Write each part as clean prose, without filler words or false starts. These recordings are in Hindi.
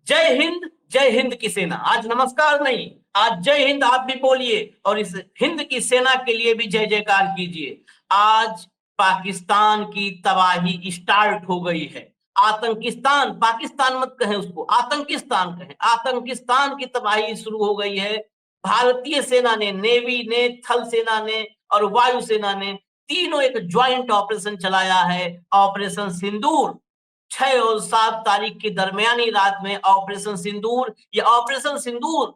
जय हिंद की सेना। आज नमस्कार नहीं, आज जय हिंद आप भी बोलिए और इस हिंद की सेना के लिए भी जय जयकार कीजिए। आज पाकिस्तान की तबाही स्टार्ट हो गई है। आतंकिस्तान, पाकिस्तान मत कहें उसको, आतंकिस्तान कहें। आतंकिस्तान की तबाही शुरू हो गई है। भारतीय सेना ने, नेवी ने, थल सेना ने और वायु सेना ने तीनों एक ज्वाइंट ऑपरेशन चलाया है, ऑपरेशन सिंदूर। 6 और 7 तारीख की दरमियानी रात में ऑपरेशन सिंदूर, ये ऑपरेशन सिंदूर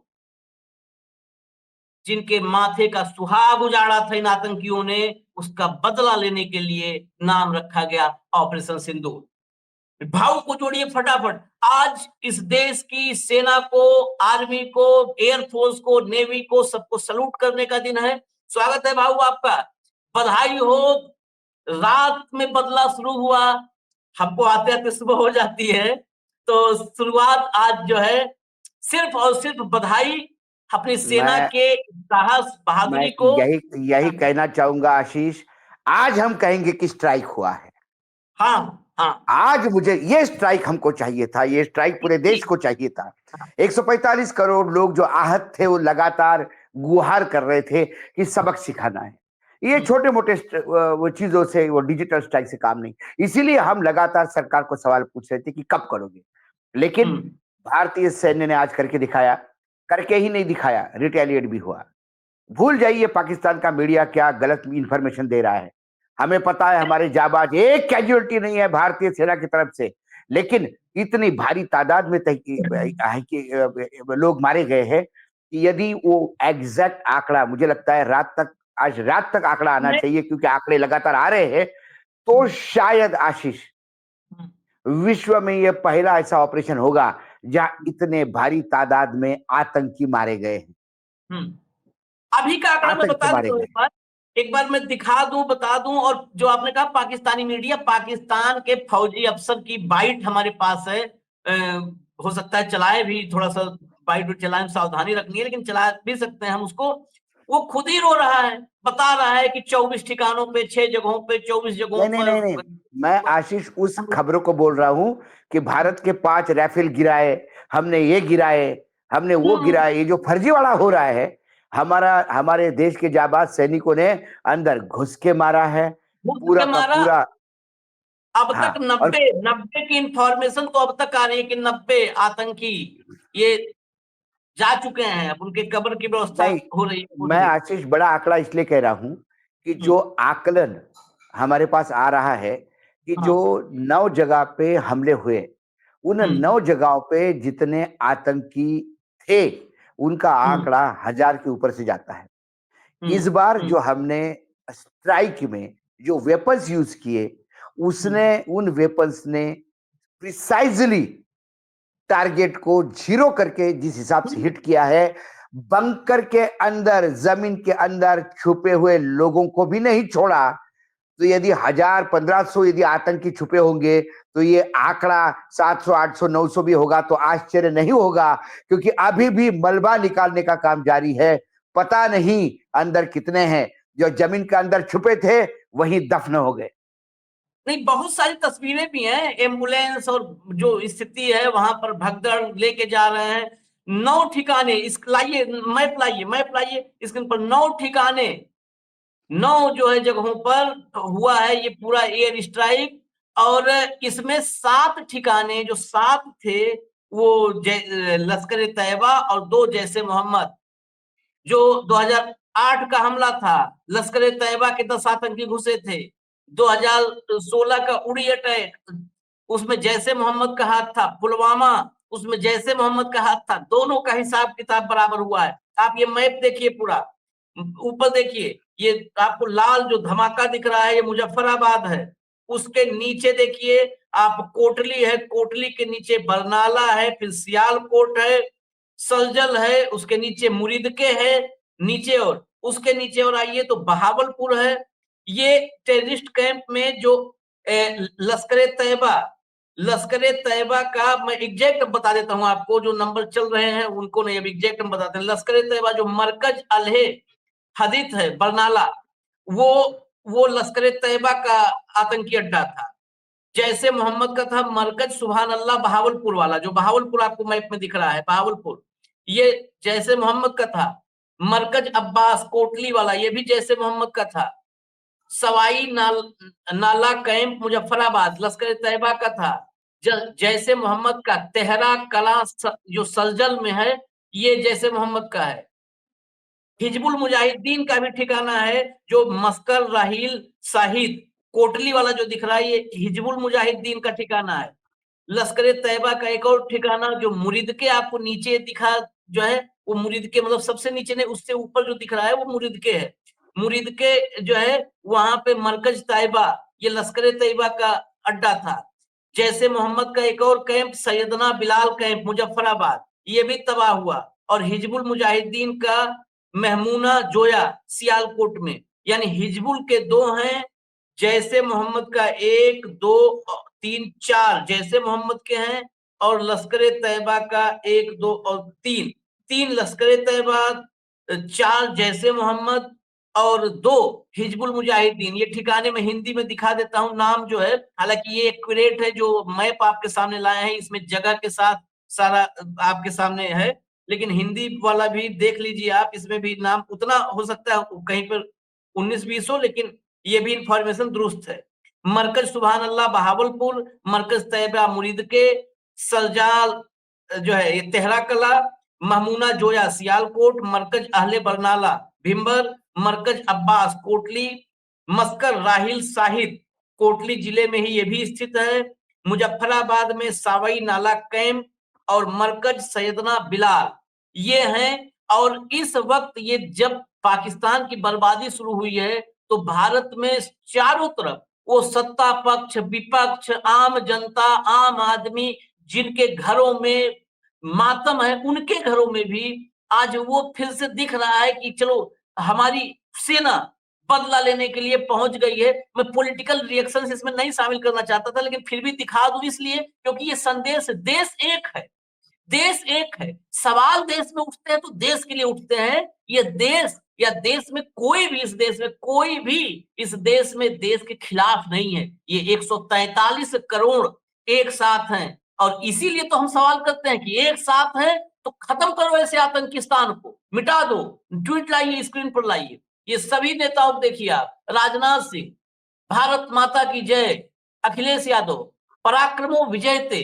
जिनके माथे का सुहाग उजाड़ा था इन आतंकियों ने, उसका बदला लेने के लिए नाम रखा गया ऑपरेशन सिंदूर। भाव को जोड़िए फटाफट। आज इस देश की सेना को, आर्मी को, एयरफोर्स को, नेवी को, सबको सलूट करने का दिन है। स्वागत है भाऊ आपका, बधाई हो। रात में बदला शुरू हुआ, हमको आते आते सुबह हो जाती है, तो शुरुआत आज जो है सिर्फ और सिर्फ बधाई अपनी सेना मैं के साहस मैं बहादुरी को। यही यही कहना चाहूंगा आशीष। आज हम कहेंगे कि स्ट्राइक हुआ है। हाँ हाँ, आज मुझे ये स्ट्राइक हमको चाहिए था, ये स्ट्राइक पूरे देश को चाहिए था। 145 करोड़ लोग जो आहत थे वो लगातार गुहार कर रहे थे कि सबक सिखाना है। ये छोटे मोटे वो चीजों से, वो डिजिटल स्ट्राइक से काम नहीं। इसीलिए हम लगातार सरकार को सवाल पूछ रहे थे कि कब करोगे। लेकिन भारतीय सैन्य ने आज करके दिखाया, करके ही नहीं दिखाया, रिटेलिएट भी हुआ। भूल जाइए पाकिस्तान का मीडिया क्या गलत इंफॉर्मेशन दे रहा है। हमें पता है हमारे जाबाज, एक कैजुअलिटी नहीं है भारतीय सेना की तरफ से, लेकिन इतनी भारी तादाद में लोग मारे गए हैं कि यदि वो एग्जैक्ट आंकड़ा, मुझे लगता है आज रात तक आंकड़ा आना चाहिए, क्योंकि आंकड़े लगातार आ रहे हैं। तो शायद आशीष, विश्व में यह पहला ऐसा ऑपरेशन होगा जहां इतने भारी तादाद में आतंकी मारे गए हैं। अभी का आंकड़ा मैं आतंकी बता मारे दूं, गए। एक बार मैं दिखा दूं, बता दूं। और जो आपने कहा पाकिस्तानी मीडिया, पाकिस्तान के फौजी अफसर की बाइट हमारे पास है। हो सकता है चलाए भी, थोड़ा सा बाइट चलाए, सावधानी रखनी है, लेकिन चला भी सकते हैं हम उसको। वो खुद ही रो रहा है, बता रहा है कि 24 ठिकानों पे, 6 जगहों पे, 24 जगहों नहीं नहीं नहीं नहीं, पर। मैं आशीष उस खबरों को बोल रहा हूं कि भारत के 5 राइफल गिराए, हमने ये गिराए, हमने वो गिराए। ये जो फर्जीवाड़ा हो रहा है, हमारे देश के जाबाज सैनिकों ने अंदर घुस के मारा है, घुस पूरा के का मारा। पूरा। अब तक हाँ, और 90 की इंफॉर्मेशन तो अब तक आ रही है कि 90 आतंकी ये जा चुके हैं, अब उनके कब्र की व्यवस्था नहीं, हो रही है मैं पूरी। आशीष बड़ा आंकड़ा इसलिए कह रहा हूं कि जो आकलन हमारे पास आ रहा है कि जो 9 जगह पे हमले हुए, उन 9 जगहों पे जितने आतंकी थे, उनका आंकड़ा 1000 के ऊपर से जाता है। इस बार जो हमने स्ट्राइक में जो वेपन्स यूज किए, उन वेपन्स ने प्रिसाइजली टारगेट को जीरो करके जिस हिसाब से हिट किया है, बंकर के अंदर, जमीन के अंदर छुपे हुए लोगों को भी नहीं छोड़ा। तो यदि 1000, 1500 यदि आतंकी छुपे होंगे, तो ये आंकड़ा 700, 800, 900 भी होगा तो आश्चर्य नहीं होगा, क्योंकि अभी भी मलबा निकालने का काम जारी है। पता नहीं अंदर कितने हैं। जो जमीन के अंदर छुपे थे वहीं दफन हो गए। नहीं, बहुत सारी तस्वीरें भी हैं, एम्बुलेंस और जो स्थिति है वहां पर भगदड़ लेके जा रहे हैं। 9 ठिकाने, इस लाइए मैप, लाइए स्क्रीन पर। 9 ठिकाने, 9 जो है जगहों पर हुआ है ये पूरा एयर स्ट्राइक। और इसमें 7 ठिकाने, जो 7 थे वो लश्कर तैयबा और 2 जैसे मोहम्मद। जो 2008 का हमला था, लश्कर तैयबा के 10 आतंकी घुसे थे। 2016 का उड़ी अटैक, उसमें जैसे मोहम्मद का हाथ था। पुलवामा, उसमें जैसे मोहम्मद का हाथ था। दोनों का हिसाब किताब बराबर हुआ है। आप ये मैप देखिए पूरा, ऊपर देखिए, ये आपको लाल जो धमाका दिख रहा है ये मुजफ्फराबाद है। उसके नीचे देखिए आप, कोटली है, कोटली के नीचे बरनाला है, फिर सियालकोट है, सलजल है, उसके नीचे मुरीदके है नीचे, और उसके नीचे और आइए तो बहावलपुर है। ये टेररिस्ट कैंप में जो लश्कर तैयबा का मैं एग्जैक्ट बता देता हूं आपको, जो नंबर चल रहे हैं उनको नहीं, अब एग्जैक्ट हम बताते हैं। लश्कर तैयबा जो मरकज अलहे हदीत है बरनाला, वो लश्कर तैयबा का आतंकी अड्डा था। जैसे मोहम्मद का था मरकज सुभान अल्लाह बहावलपुर वाला, जो बहावलपुर आपको मैप में दिख रहा है, बहावलपुर, ये जैसे मोहम्मद का था। मरकज अब्बास कोटली वाला, ये भी जैसे मोहम्मद का था। सवाई नाला कैंप मुजफ्फराबाद लश्कर तैयबा का था। जैसे मोहम्मद का तेहरा कला जो सलजल में है, ये जैसे मोहम्मद का है। हिजबुल मुजाहिदीन का भी ठिकाना है, जो मस्कर राहील शाहिद कोटली वाला जो दिख रहा है, ये हिजबुल मुजाहिदीन का ठिकाना है। लश्कर तैयबा का एक और ठिकाना जो मुरीद के आपको नीचे दिखा, जो है वो मुरीद के मतलब सबसे नीचे नहीं, उससे ऊपर जो दिख रहा है वो मुरीद के है। मुरीद के जो है वहां पे मरकज तैयबा, ये लश्कर तैयबा का अड्डा था। जैसे मोहम्मद का एक और कैंप सैयदना बिलाल कैंप मुजफ्फराबाद, ये भी तबाह हुआ। और हिजबुल मुजाहिदीन का महमूना जोया सियालकोट में। यानी हिजबुल के दो हैं, जैसे मोहम्मद का 1 2 3 4 जैसे मोहम्मद के हैं, और लश्कर तैयबा का 1 2 और 3 लश्कर तैयबा, 4 जैसे मोहम्मद और 2 हिजबुल मुजाहिदीन। ये ठिकाने में हिंदी में दिखा देता हूं नाम जो है, हालांकि ये एक्यूरेट है जो मैप आपके सामने लाए हैं, इसमें जगह के साथ सारा आपके सामने है, लेकिन हिंदी वाला भी देख लीजिए आप, इसमें भी नाम उतना हो सकता है कहीं पर 19-20 हो, लेकिन ये भी इंफॉर्मेशन दुरुस्त है। मरकज सुभान अल्लाह बहावलपुर, मरकज तैयबा मुरीद के, सलजाल जो है ये तेहरा कला, महमूना जोया सियालकोट, मरकज अहले बरनाला भिम्बर, मरकज अब्बास कोटली, मस्कर राहिल शाहिद कोटली जिले में ही ये भी स्थित है। मुजफ्फराबाद में सावई नाला कैंप और मरकज सैयदना बिलाल ये हैं। और इस वक्त ये जब पाकिस्तान की बर्बादी शुरू हुई है, तो भारत में चारों तरफ वो सत्ता पक्ष विपक्ष आम जनता आम आदमी जिनके घरों में मातम है, उनके घरों में भी आज वो फिर से दिख रहा है कि चलो हमारी सेना बदला लेने के लिए पहुंच गई है। मैं पॉलिटिकल रिएक्शन इसमें नहीं शामिल करना चाहता था, लेकिन फिर भी दिखा दूं इसलिए क्योंकि ये संदेश, देश एक है, देश एक है। सवाल देश में उठते हैं तो देश के लिए उठते हैं। ये देश या देश में कोई भी, इस देश में कोई भी इस देश में देश के खिलाफ नहीं है। ये 143 करोड़ एक साथ हैं, और इसीलिए तो हम सवाल करते हैं कि एक साथ है तो खत्म करो ऐसे आतंकिस्तान को, मिटा दो। ट्वीट लाइए, स्क्रीन पर लाइए, ये सभी नेताओं देखिए आप, राजनाथ सिंह, भारत माता की जय, अखिलेश यादव, पराक्रमो विजयते,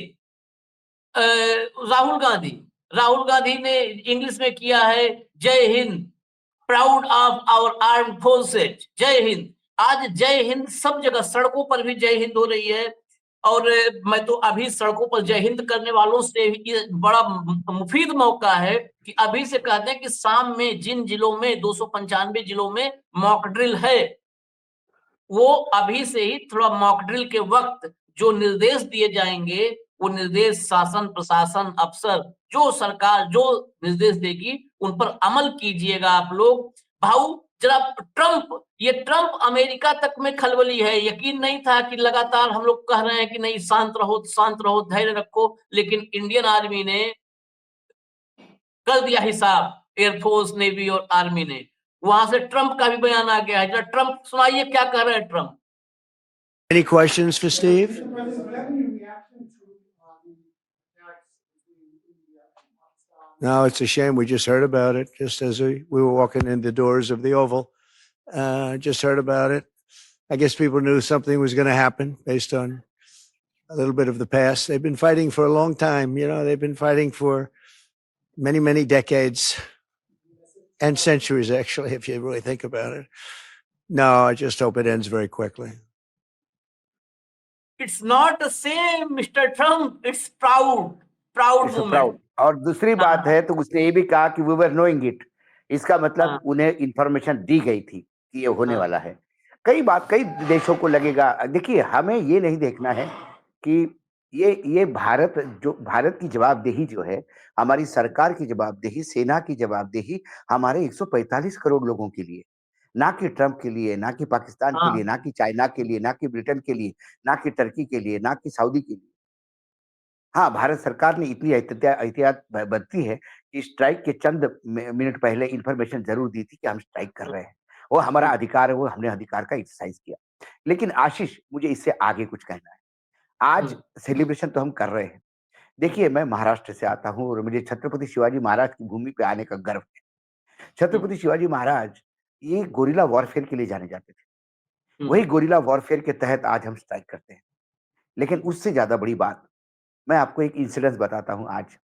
राहुल गांधी ने इंग्लिश में किया है जय हिंद, proud of our arm forces, जय हिंद। आज जय हिंद सब जगह, सड़कों पर भी जय हिंद हो रही है। और मैं तो अभी सड़कों पर जय हिंद करने वालों से ये बड़ा मुफीद मौका है कि अभी से कहते हैं कि शाम में जिन जिलों में 295 जिलों में मॉक ड्रिल है, वो अभी से ही थोड़ा मॉक ड्रिल के वक्त जो निर्देश दिए जाएंगे, वो निर्देश शासन प्रशासन अफसर जो सरकार जो निर्देश देगी उन पर अमल कीजिएगा आप लोग। भाऊ जरा ट्रंप, ये ट्रंप अमेरिका तक में खलबली है। यकीन नहीं था कि लगातार हम लोग कह रहे हैं कि नहीं शांत रहो धैर्य रखो, लेकिन इंडियन आर्मी ने कर दिया हिसाब, एयरफोर्स नेवी और आर्मी ने। वहां से ट्रंप का भी बयान आ गया है, जरा ट्रंप सुनाइए क्या कह रहे हैं Trump. Any questions for Steve? No, it's a shame. We just heard about it just as we were walking in the doors of the Oval. Just heard about it. I guess people knew something was going to happen based on a little bit of the past. They've been fighting for a long time. You know, they've been fighting for many, many decades and centuries, actually, if you really think about it. No, I just hope it ends very quickly. It's not the same, Mr. Trump. It's proud moment. और दूसरी बात है तो उसने ये भी कहा कि वी वर नोइंग इट, इसका मतलब उन्हें इंफॉर्मेशन दी गई थी कि ये होने वाला है। कई देशों को लगेगा, देखिए हमें ये नहीं देखना है कि ये भारत की जवाबदेही जो है, हमारी सरकार की जवाबदेही, सेना की जवाबदेही हमारे 145 करोड़ लोगों के लिए, ना कि ट्रंप के लिए, ना कि पाकिस्तान के लिए, ना कि चाइना के लिए, ना कि ब्रिटेन के लिए, ना कि टर्की के लिए, ना कि सऊदी के लिए। हाँ, भारत सरकार ने इतनी एहतियात बरती है कि स्ट्राइक के चंद मिनट पहले इंफॉर्मेशन जरूर दी थी कि हम स्ट्राइक कर रहे हैं। वो हमारा अधिकार है, वो हमने अधिकार का एक्सरसाइज किया। लेकिन आशीष, मुझे इससे आगे कुछ कहना है। आज सेलिब्रेशन तो हम कर रहे हैं। देखिए, मैं महाराष्ट्र से आता हूँ और मुझे छत्रपति शिवाजी महाराज की भूमि पे आने का गर्व है। छत्रपति शिवाजी महाराज ये गोरिल्ला वॉरफेयर के लिए जाने जाते थे। वही गोरिल्ला वॉरफेयर के तहत आज हम स्ट्राइक करते हैं। लेकिन उससे ज्यादा बड़ी बात, मैं आपको एक इंसिडेंस बताता हूँ आज।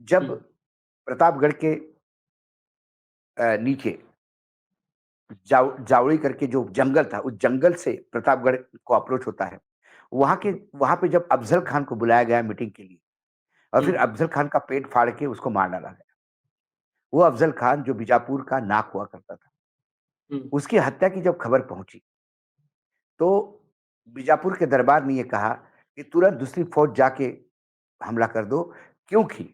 जब प्रतापगढ़ के नीचे जावड़ी करके जो जंगल था, उस जंगल से प्रतापगढ़ को अप्रोच होता है। वहां पे जब अफजल खान को बुलाया गया मीटिंग के लिए और फिर अफजल खान का पेट फाड़ के उसको मार डाला गया। वो अफजल खान जो बीजापुर का नाक हुआ करता था, उसकी हत्या की जब खबर पहुंची तो बीजापुर के दरबार ने ये कहा कि तुरंत दूसरी फौज जाके हमला कर दो, क्योंकि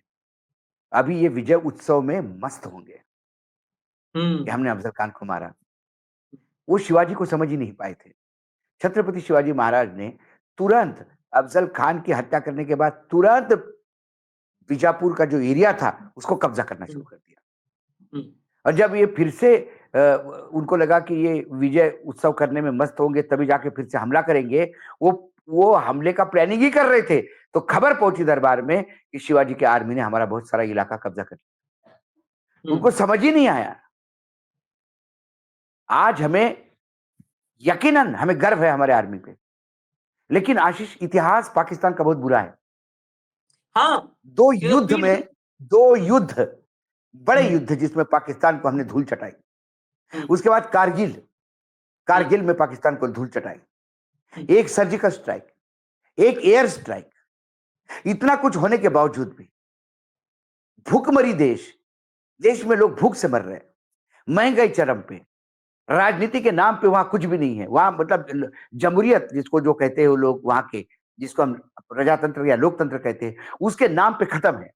अभी ये विजय उत्सव में मस्त होंगे कि हमने अफजल खान को मारा। वो शिवाजी को समझ ही नहीं पाए थे। छत्रपति शिवाजी महाराज ने तुरंत अफजल खान की हत्या करने के बाद तुरंत बीजापुर का जो एरिया था उसको कब्जा करना शुरू कर दिया। और जब ये फिर से उनको लगा कि ये विजय उत्सव करने में मस्त होंगे तभी जाके फिर से हमला करेंगे, वो हमले का प्लानिंग ही कर रहे थे। तो खबर पहुंची दरबार में कि शिवाजी के आर्मी ने हमारा बहुत सारा इलाका कब्जा कर लिया। उनको समझ ही नहीं आया। आज हमें यकीनन हमें गर्व है हमारे आर्मी पे, लेकिन आशीष, इतिहास पाकिस्तान का बहुत बुरा है। हाँ, दो युद्ध, बड़े युद्ध जिसमें पाकिस्तान को हमने धूल चटाई। उसके बाद कारगिल में पाकिस्तान को धूल चटाई। एक सर्जिकल स्ट्राइक, एक एयर स्ट्राइक। इतना कुछ होने के बावजूद भी भूखमरी देश में लोग भूख से मर रहे हैं, महंगाई चरम पे, राजनीति के नाम पे वहां कुछ भी नहीं है। वहां मतलब जमहूरियत जिसको जो कहते हैं वो लोग वहां के, जिसको हम प्रजातंत्र या लोकतंत्र कहते हैं, उसके नाम पे खत्म है।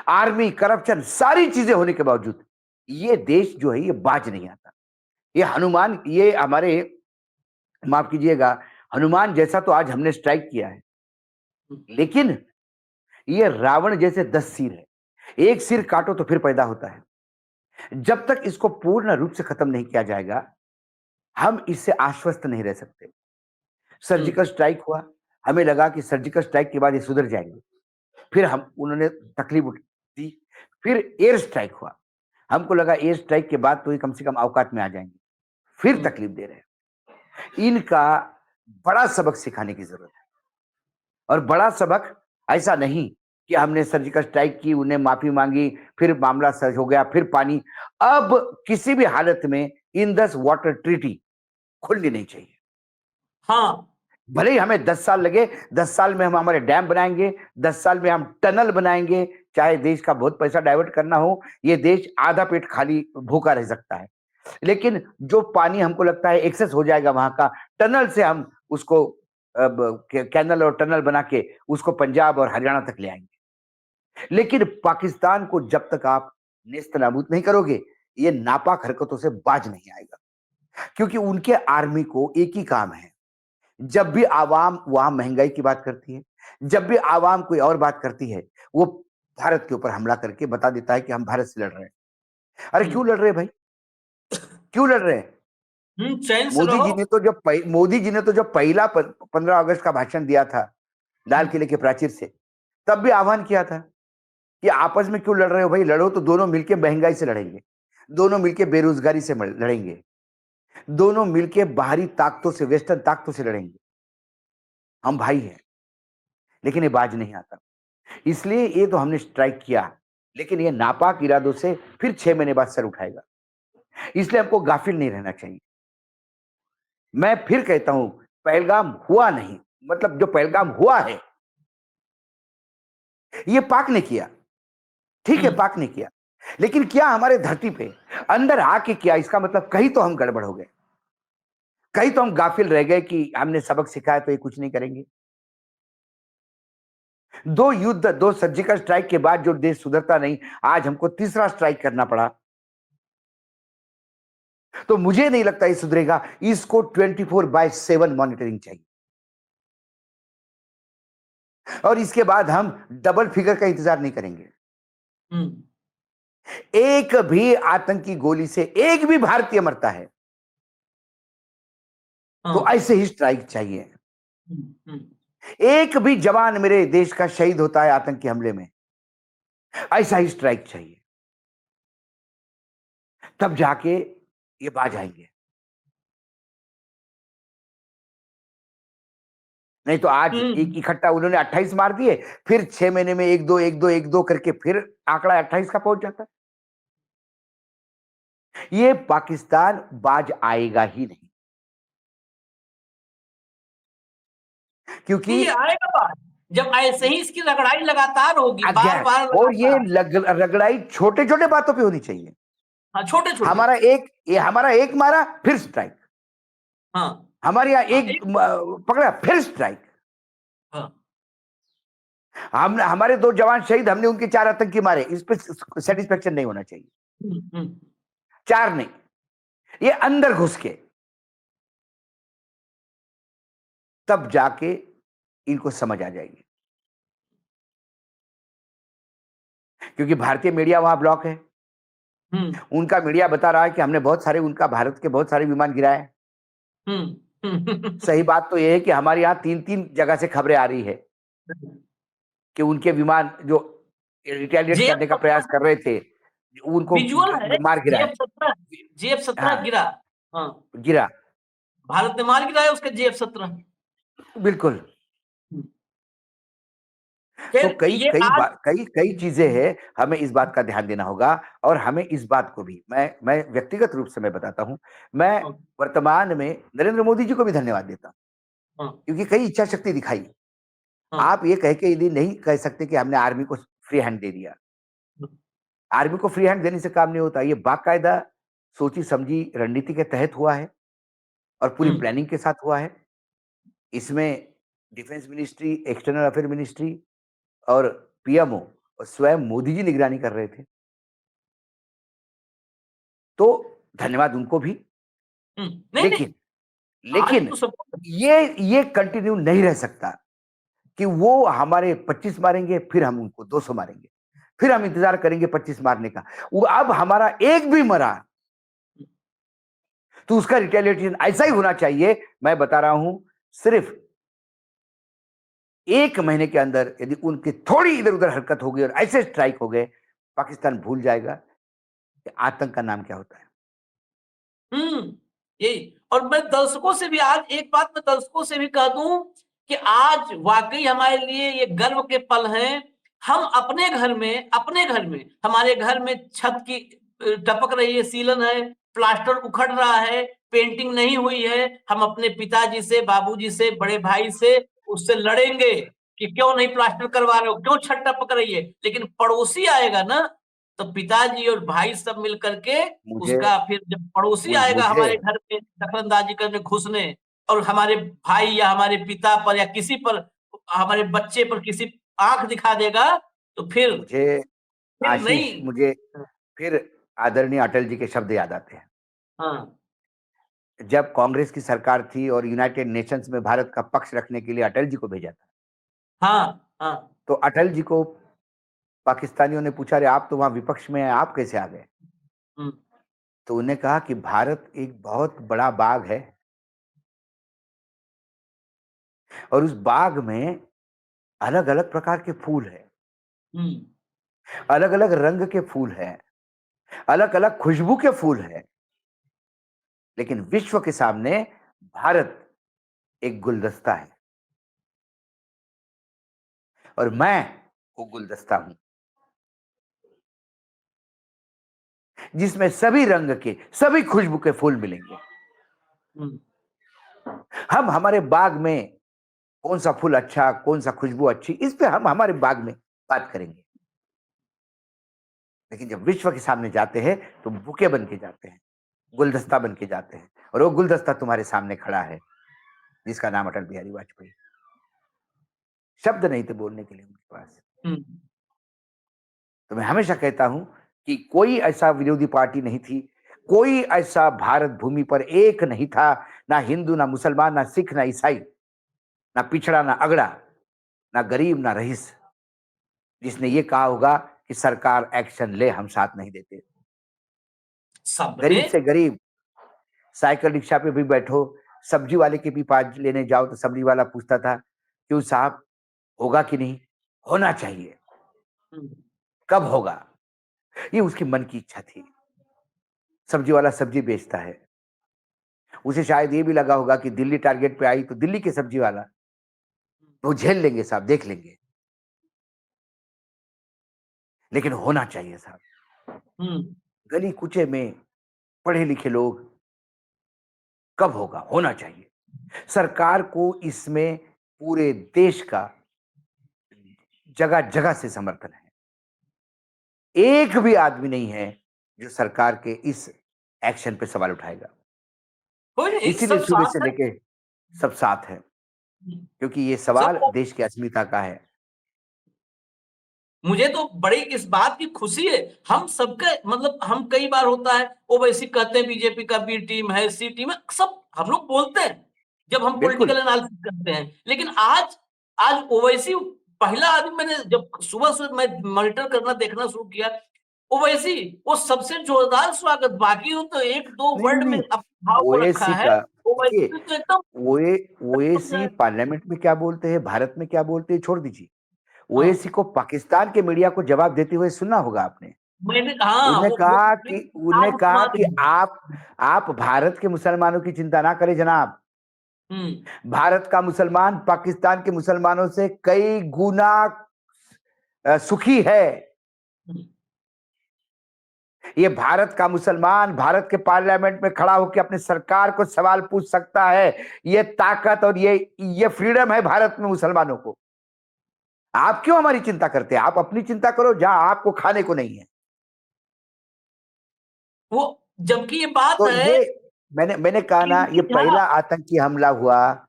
आर्मी, करप्शन, सारी चीजें होने के बावजूद ये देश जो है ये बाज नहीं आता। ये हनुमान, ये हमारे, माफ कीजिएगा, हनुमान जैसा तो आज हमने स्ट्राइक किया है, लेकिन ये रावण जैसे 10 सिर है। एक सिर काटो तो फिर पैदा होता है। जब तक इसको पूर्ण रूप से खत्म नहीं किया जाएगा हम इससे आश्वस्त नहीं रह सकते। सर्जिकल स्ट्राइक हुआ, हमें लगा कि सर्जिकल स्ट्राइक के बाद ये सुधर जाएंगे, फिर उन्होंने तकलीफ दी। फिर एयर स्ट्राइक हुआ, हमको लगा एयर स्ट्राइक के बाद तो ये कम से कम औकात में आ जाएंगे, फिर तकलीफ दे रहे हैं। इनका बड़ा सबक सिखाने की जरूरत है। और बड़ा सबक ऐसा नहीं कि हमने सर्जिकल स्ट्राइक की, उन्हें माफी मांगी, फिर मामला सच हो गया, फिर पानी। अब किसी भी हालत में इंडस वाटर ट्रीटी खुलनी नहीं चाहिए। हाँ, भले ही हमें 10 साल लगे, 10 साल में हम हमारे डैम बनाएंगे, 10 साल में हम टनल बनाएंगे, चाहे देश का बहुत पैसा डाइवर्ट करना हो, ये देश आधा पेट खाली भूखा रह सकता है। लेकिन जो पानी हमको लगता है एक्सेस हो जाएगा वहां का, टनल से हम उसको कैनल और टनल बना के उसको पंजाब और हरियाणा तक ले आएंगे। लेकिन पाकिस्तान को जब तक आप नेस्तनाबूद नहीं करोगे, ये नापाक हरकतों से बाज नहीं आएगा। क्योंकि उनके आर्मी को एक ही काम है, जब भी आवाम वहां महंगाई की बात करती है, जब भी आवाम कोई और बात करती है, वो भारत के ऊपर हमला करके बता देता है कि हम भारत से लड़ रहे हैं। अरे क्यों लड़ रहे हैं भाई, क्यों लड़ रहे हैं? चैन से मोदी रहो। जी ने तो जब पहला 15 अगस्त का भाषण दिया था लाल किले के प्राचीर से, तब भी आह्वान किया था कि आपस में क्यों लड़ रहे हो भाई, लड़ो तो दोनों मिलके महंगाई से लड़ेंगे, दोनों मिलके बेरोजगारी से लड़ेंगे, दोनों मिलके बाहरी ताकतों से, वेस्टर्न ताकतों से लड़ेंगे। हम भाई हैं। लेकिन ये बाज नहीं आता, इसलिए ये तो हमने स्ट्राइक किया, लेकिन ये नापाक इरादों से फिर 6 महीने बाद सर उठाएगा। इसलिए हमको गाफिल नहीं रहना चाहिए। मैं फिर कहता हूं, पहलगाम हुआ नहीं, मतलब जो पहलगाम हुआ है ये पाक ने किया, ठीक है, पाक ने किया, लेकिन क्या हमारे धरती पे अंदर आके किया, इसका मतलब कहीं तो हम गड़बड़ हो गए, कहीं तो हम गाफिल रह गए कि हमने सबक सिखाया तो ये कुछ नहीं करेंगे। 2 युद्ध, 2 सर्जिकल स्ट्राइक के बाद जो देश सुधरता नहीं, आज हमको तीसरा स्ट्राइक करना पड़ा, तो मुझे नहीं लगता ये सुधरेगा। इसको 24/7 मॉनिटरिंग चाहिए। और इसके बाद हम डबल फिगर का इंतजार नहीं करेंगे। एक भी आतंकी गोली से एक भी भारतीय मरता है तो ऐसे ही स्ट्राइक चाहिए। एक भी जवान मेरे देश का शहीद होता है आतंकी हमले में, ऐसा ही स्ट्राइक चाहिए, तब जाके ये बाज आएंगे। नहीं तो आज एक इकट्ठा उन्होंने 28 मार दिए, फिर 6 महीने में 1-2 करके फिर आंकड़ा 28 का पहुंच जाता है। ये पाकिस्तान बाज आएगा ही नहीं, क्योंकि ये आएगा बात जब ऐसे ही इसकी रगड़ाई लगातार होगी, बार बार और ये रगड़ाई छोटे छोटे बातों पे होनी चाहिए। हाँ, छोटे छोटे। हमारा एक मारा फिर स्ट्राइक, हाँ, हमारे यहाँ एक पकड़ा फिर स्ट्राइक, हाँ, हम हमारे 2 जवान शहीद, हमने उनके 4 आतंकी मारे, इस पे सेटिस्फेक्शन नहीं होना चाहिए। 4 नहीं, ये अंदर घुस के तब जाके इनको समझ आ जाएगी, क्योंकि भारतीय मीडिया वहां ब्लॉक है। उनका मीडिया बता रहा है कि हमने बहुत सारे उनका भारत के बहुत सारे विमान गिराए। सही बात तो यह है कि हमारे यहाँ 3-3 जगह से खबरें आ रही है कि उनके विमान जो रिटेलिएट करने का प्रयास कर रहे थे, उनको मार गिरा, JF-17 गिरा। हाँ, गिरा, भारत ने मार गिराया उसके JF-17। बिल्कुल। तो कई चीजें हैं, हमें इस बात का ध्यान देना होगा। और हमें इस बात को भी मैं व्यक्तिगत रूप से मैं बताता हूं, मैं वर्तमान में नरेंद्र मोदी जी को भी धन्यवाद देता हूं, क्योंकि कई इच्छा शक्ति दिखाई। आप ये कह के यदि नहीं कह सकते कि हमने आर्मी को फ्री हैंड दे दिया। आर्मी को फ्री हैंड देने से काम नहीं होता, ये बाकायदा सोची समझी रणनीति के तहत हुआ है और पूरी प्लानिंग के साथ हुआ है। इसमें defence ministry, external affair ministry और पीएमओ और स्वयं मोदी जी निगरानी कर रहे थे, तो धन्यवाद उनको भी। लेकिन ये कंटिन्यू नहीं रह सकता कि वो हमारे 25 मारेंगे, फिर हम उनको 200 मारेंगे, फिर हम इंतजार करेंगे 25 मारने का। वो अब हमारा एक भी मरा तो उसका रिटेलिएशन ऐसा ही होना चाहिए। मैं बता रहा हूं, सिर्फ 1 महीने के अंदर यदि उनकी थोड़ी इधर उधर हरकत हो गई और ऐसे स्ट्राइक हो गए, पाकिस्तान भूल जाएगा कि आतंक का नाम क्या होता है। यही। और मैं दर्शकों से भी आज एक बात मैं दर्शकों से भी कह दूं कि आज वाकई हमारे लिए ये गर्व के पल हैं। हम अपने घर में हमारे घर में छत की टपक रही है, सीलन है, प्लास्टर उखड़ रहा है, पेंटिंग नहीं हुई है, हम अपने पिताजी से, बाबूजी से, बड़े भाई से उससे लड़ेंगे कि क्यों नहीं प्लास्टर करवा रहे हो, क्यों छत टपक रही है। लेकिन पड़ोसी आएगा ना, तो पिताजी और भाई सब मिल करके उसका, फिर जब पड़ोसी आएगा हमारे घर में दखलंदाजी करने, घुसने, और हमारे भाई या हमारे पिता पर या किसी पर, हमारे बच्चे पर किसी आंख दिखा देगा, तो फिर मुझे फिर आदरणीय अटल जी के शब्द याद आते हैं। हाँ, जब कांग्रेस की सरकार थी और यूनाइटेड नेशंस में भारत का पक्ष रखने के लिए अटल जी को भेजा था। हाँ, हाँ। तो अटल जी को पाकिस्तानियों ने पूछा, अरे आप तो वहां विपक्ष में हैं, आप कैसे आ गए? तो उन्हें कहा कि भारत एक बहुत बड़ा बाग है और उस बाग में अलग अलग प्रकार के फूल हैं, अलग अलग रंग के फूल हैं, अलग अलग खुशबू के फूल हैं, लेकिन विश्व के सामने भारत एक गुलदस्ता है और मैं वो गुलदस्ता हूं जिसमें सभी रंग के, सभी खुशबू के फूल मिलेंगे। हम हमारे बाग में कौन सा फूल अच्छा, कौन सा खुशबू अच्छी, इस पे हम हमारे बाग में बात करेंगे। लेकिन जब विश्व के सामने जाते हैं तो बुके बन के जाते हैं, गुलदस्ता बन के जाते हैं, और वो गुलदस्ता तुम्हारे सामने खड़ा है जिसका नाम अटल बिहारी वाजपेयी। शब्द नहीं थे बोलने के लिए उनके पास। तो मैं हमेशा कहता हूं कि कोई ऐसा विरोधी पार्टी नहीं थी, कोई ऐसा भारत भूमि पर एक नहीं था, ना हिंदू, ना मुसलमान, ना सिख, ना ईसाई, ना पिछड़ा, ना अगड़ा, ना गरीब, ना रईस, जिसने ये कहा होगा कि सरकार एक्शन ले, हम साथ नहीं देते। गरीब से गरीब, साइकिल रिक्शा पे भी बैठो, सब्जी वाले के भी पास लेने जाओ तो सब्जी वाला पूछता था क्यों साहब, होगा कि नहीं? होना चाहिए। हम्म, कब होगा? ये उसके मन की इच्छा थी। सब्जी वाला सब्जी बेचता है, उसे शायद ये भी लगा होगा कि दिल्ली टारगेट पे आई तो दिल्ली के सब्जी वाला, वो झेल लेंगे साहब, देख लेंगे, लेकिन होना चाहिए साहब। हम्म, गली कुचे में पढ़े लिखे लोग, कब होगा? होना चाहिए। सरकार को इसमें पूरे देश का जगह जगह से समर्थन है। एक भी आदमी नहीं है जो सरकार के इस एक्शन पे सवाल उठाएगा। कोई नहीं, इसीलिए सब सुबह से साथ है। लेके सब साथ है, क्योंकि ये सब सवाल देश की अस्मिता का है। मुझे तो बड़ी इस बात की खुशी है, हम सबके मतलब हम कई बार होता है ओवैसी कहते हैं बीजेपी का बी टीम है, सी टीम है, सब हम लोग बोलते हैं जब हम बिल्कुल। पॉलिटिकल एनालिसिस करते हैं, लेकिन आज आज ओवैसी पहला आदमी, मैंने जब सुबह से मैं मॉनिटर करना देखना शुरू किया, ओवैसी वो सबसे जोरदार स्वागत, बाकी हो तो एक दो नहीं वर्ड में नहीं, अपने भाव को रखा ओएसी है, का देखिए, ओवैसी तो एकदम ओएसी पार्लियामेंट में क्या बोलते हैं, भारत में क्या बोलते हैं, छोड़ दीजिए। हाँ, ओएसी को पाकिस्तान के मीडिया को जवाब देते हुए सुना होगा आपने। मैंने हाँ उन्हें कहा कि आप भारत के मुसलमानों की चिंता ना करें जनाब। हम्म, भारत का मुसलमान पाकिस्तान के मुसलमानों से कई गुना सुखी है। हम्म, ये भारत का मुसलमान भारत के पार्लियामेंट में खड़ा होकर अपने सरकार को सवाल पूछ सकता है। ये ताकत और ये फ्रीडम है भारत में मुसलमानों को। आप क्यों हमारी चिंता करते हैं? आप अपनी चिंता करो जहां आपको खाने को नहीं है। वो जबकि ये बात तो है ये मैंने कहा कि ना, ये जहाँ पहला आतंकी हमला हुआ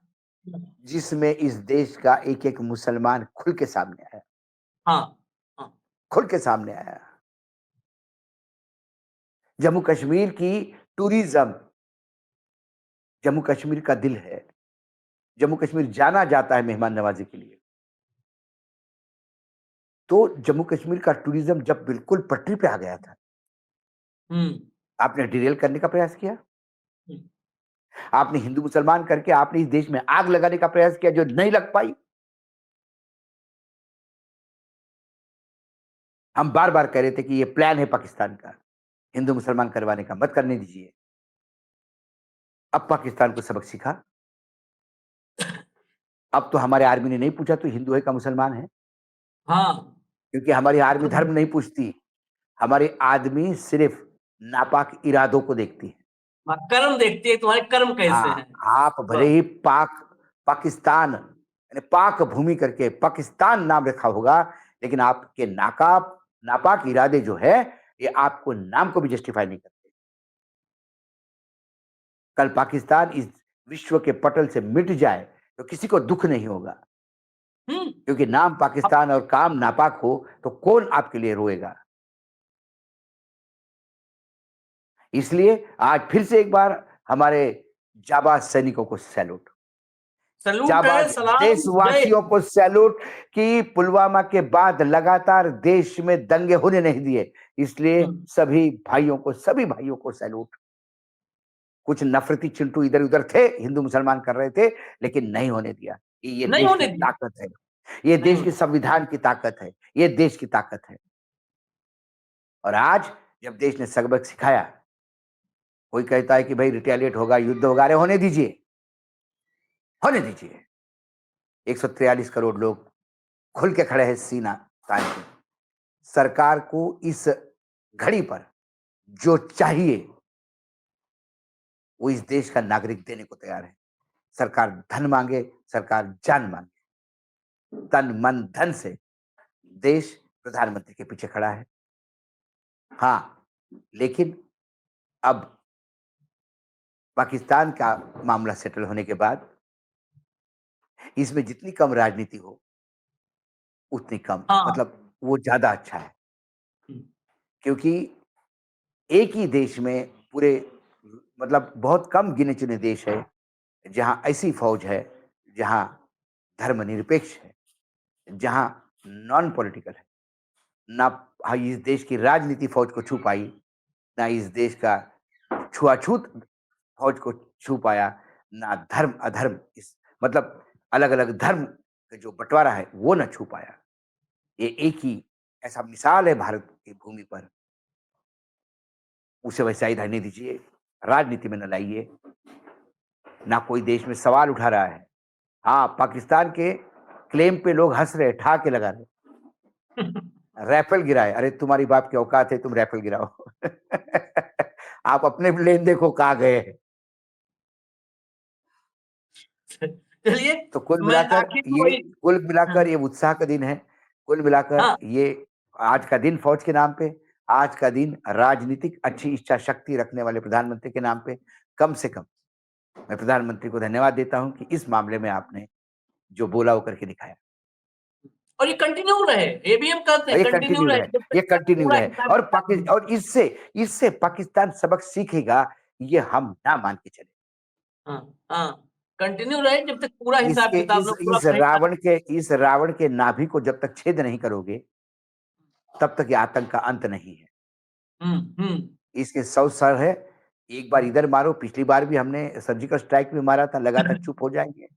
जिसमें इस देश का एक एक मुसलमान खुल के सामने आया, हाँ, हाँ, खुल के सामने आया। जम्मू कश्मीर की टूरिज्म, जम्मू कश्मीर का दिल है। जम्मू कश्मीर जाना जाता है मेहमान नवाजी के लिए। तो जम्मू कश्मीर का टूरिज्म जब बिल्कुल पटरी पे आ गया था, हम्म, आपने डिरेल करने का प्रयास किया। हम्म, आपने हिंदू मुसलमान करके आपने इस देश में आग लगाने का प्रयास किया जो नहीं लग पाई। हम बार बार कह रहे थे कि ये प्लान है पाकिस्तान का हिंदू मुसलमान करवाने का, मत करने दीजिए। अब पाकिस्तान को सबक सीखा। अब तो हमारे आर्मी ने नहीं पूछा तो हिंदू है का मुसलमान है, हाँ, क्योंकि हमारी आर्मी खुद धर्म नहीं पूछती। हमारी आदमी सिर्फ नापाक इरादों को देखती है। कर्म देखती है, तुम्हारे कर्म कैसे हाँ, हैं। आप भले बस, ही पाकिस्तान यानी पाक भूमि करके पाकिस्तान नाम रखा होगा, लेकिन आपके नापाक इरादे जो है ये आपको नाम को भी जस्टिफाई नहीं करते। कल पाकिस्तान इस विश्व के पटल से मिट जाए तो किसी को दुख नहीं होगा, हम्म, क्योंकि नाम अब पाकिस्तान और काम नापाक हो तो कौन आपके लिए रोएगा। इसलिए आज फिर से एक बार हमारे जाबाज सैनिकों को सैल्यूट, सैल्यूट है, जाबाज सलाम, जय देशवासियों को सैल्यूट कि पुलवामा के बाद लगातार देश में दंगे होने नहीं दिए। इसलिए हिंद। सभी भाइयों को सैल्यूट। कुछ नफरती चिंटू इधर उधर थे, हिंदू मुसलमान कर रहे थे, लेकिन नहीं होने दिया। ये नहीं देश की होने दी, ताकत है, ये नहीं देश के होने संविधान की ताकत है, ये देश की ताकत है। और आज जब देश ने सबक सिखाया, कोई कहता है कि भाई रिटेलिएट होगा, युद्ध होगा। अरे होने दीजिए, होने दीजिए। 143 करोड़ लोग खुल के खड़े हैं सीना तान के। सरकार को इस घड़ी पर जो चाहिए वो इस देश का नागरिक देने को तैयार है। सरकार धन मांगे, सरकार जान मांगे, तन मन धन से देश प्रधानमंत्री के पीछे खड़ा है। हाँ, लेकिन अब पाकिस्तान का मामला सेटल होने के बाद इसमें जितनी कम राजनीति हो उतनी कम, हाँ, मतलब वो ज्यादा अच्छा है। हम्म, क्योंकि एक ही देश में पूरे, मतलब बहुत कम गिने चुने देश है जहां ऐसी फौज है जहां धर्मनिरपेक्ष है, जहां नॉन पॉलिटिकल है। ना इस देश की राजनीति फौज को छू पाई, ना इस देश का छुआछूत फौज को छू पाया, ना धर्म अधर्म, इस मतलब अलग अलग धर्म का जो बंटवारा है वो न छू पाया। ये एक ही ऐसा मिसाल है भारत की भूमि पर। उसे वैसा ही रहने दीजिए, राजनीति में न लाइए। ना कोई देश में सवाल उठा रहा है। हाँ, पाकिस्तान के क्लेम पे लोग हंस रहे, ठहाके लगा रहे। राइफल गिराए, अरे तुम्हारी बाप की औकात है तुम राइफल गिराओ। आप अपने प्लेन देखो कहाँ गए हैं। चलिए, तो कुल मैं मिलाकर आखिर में वही ये उत्साह का दिन है। कुल मिलाकर हाँ, ये आज का दिन फौज के नाम पे, आज का दिन राजनीतिक अच्छी इच्छा शक्ति रखने वाले प्रधानमंत्री के नाम पे। कम से कम मैं प्रधानमंत्री को धन्यवाद देता हूं कि इस मामले में आपने जो बोला वो करके दिखाया। और ये कंटिन्यू रहे, ये भी हम कहते हैं ये कंटिन्यू कंटिन्यू रहे, रहे, जब तक ये इसका कंटिन्यू पूरा रहे। हिसाब और किताब नहीं। और इससे पाकिस्तान सबक सीखेगा, ये हम ना मान के चले। हाँ, हाँ, कंटिन्यू रहे जब तक पूरा हिसाब इसके किताब इस लोग पूरा इस रावण के नाभि को जब तक छेद नहीं करोगे, तब तक ये आतंक का अंत नहीं है। इसके 100 सर है। एक बार इधर मारो, पिछली बार भी हमने सर्जिकल स्ट्राइक में मारा था, लगा था चुप हो जाएंगे।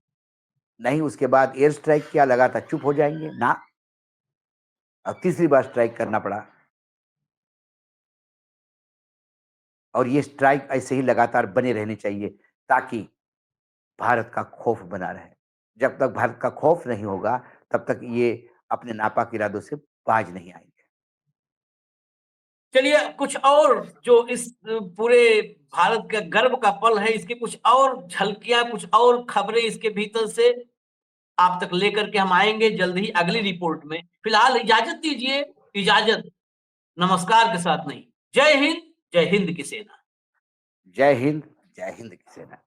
नहीं, उसके बाद एयर स्ट्राइक किया, लगा था चुप हो जाएंगे ना। अब तीसरी बार स्ट्राइक करना पड़ा। और ये स्ट्राइक ऐसे ही लगातार बने रहने चाहिए, ताकि भारत का खौफ बना रहे। जब तक भारत का खौफ नहीं होगा, तब तक ये अपने नापाक इरादों से बाज नहीं आएंगे। चलिए, कुछ और जो इस पूरे भारत का गर्व का पल है, इसकी कुछ और झलकियां, कुछ और खबरें इसके भीतर से आप तक लेकर के हम आएंगे जल्द ही अगली रिपोर्ट में। फिलहाल इजाजत दीजिए, इजाजत नमस्कार के साथ नहीं। जय हिंद की सेना। जय हिंद की सेना।